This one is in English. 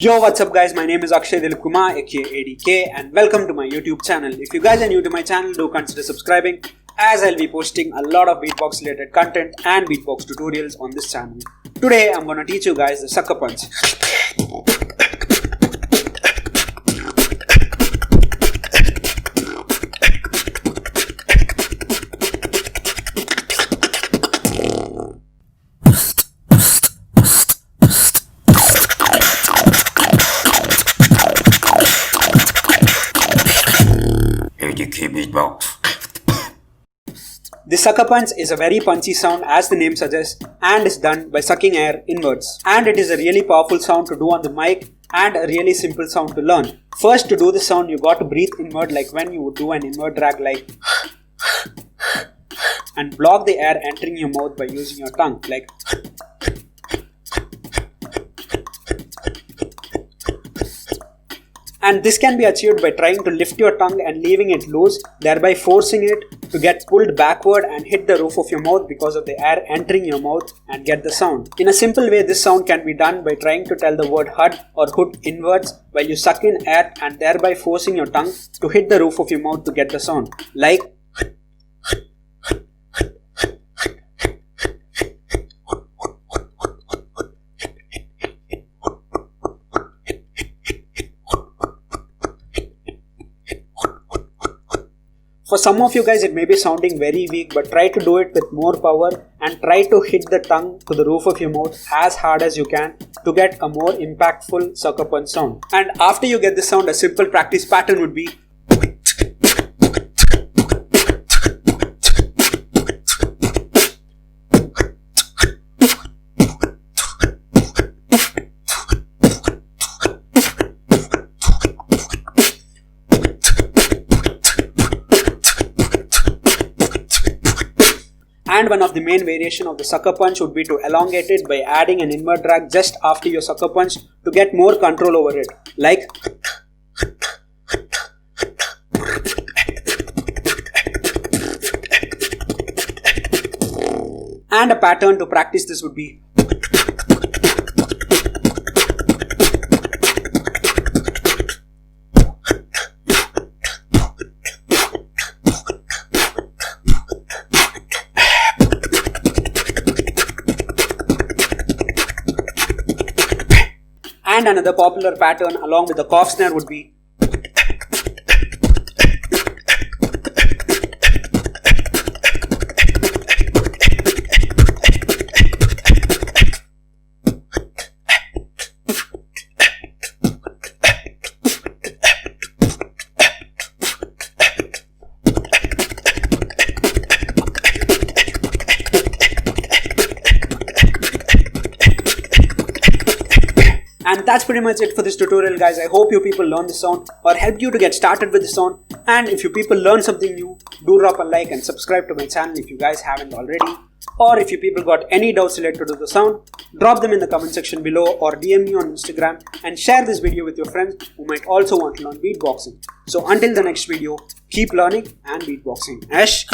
Yo, what's up guys, my name is Akshaydilip aka ADK and welcome to my YouTube channel. If you guys are new to my channel, do consider subscribing as I'll be posting a lot of beatbox related content and beatbox tutorials on this channel. Today I'm gonna teach you guys the sucker punch. Beatbox. The sucker punch is a very punchy sound as the name suggests and is done by sucking air inwards. And it is a really powerful sound to do on the mic and a really simple sound to learn. First, to do this sound you got to breathe inward like when you would do an inward drag like and block the air entering your mouth by using your tongue like and this can be achieved by trying to lift your tongue and leaving it loose, thereby forcing it to get pulled backward and hit the roof of your mouth because of the air entering your mouth and get the sound. In a simple way, this sound can be done by trying to tell the word hud or hood inwards while you suck in air and thereby forcing your tongue to hit the roof of your mouth to get the sound. Like for some of you guys it may be sounding very weak, but try to do it with more power and try to hit the tongue to the roof of your mouth as hard as you can to get a more impactful sucker punch sound. And after you get this sound, a simple practice pattern would be and one of the main variation of the sucker punch would be to elongate it by adding an inward drag just after your sucker punch to get more control over it. Like and a pattern to practice this would be and another popular pattern along with the cough snare would be and that's pretty much it for this tutorial guys. I hope you people learned the sound or helped you to get started with the sound. And if you people learn something new, do drop a like and subscribe to my channel if you guys haven't already. Or if you people got any doubts related to the sound, drop them in the comment section below or DM me on Instagram and share this video with your friends who might also want to learn beatboxing. So until the next video, keep learning and beatboxing. Ash.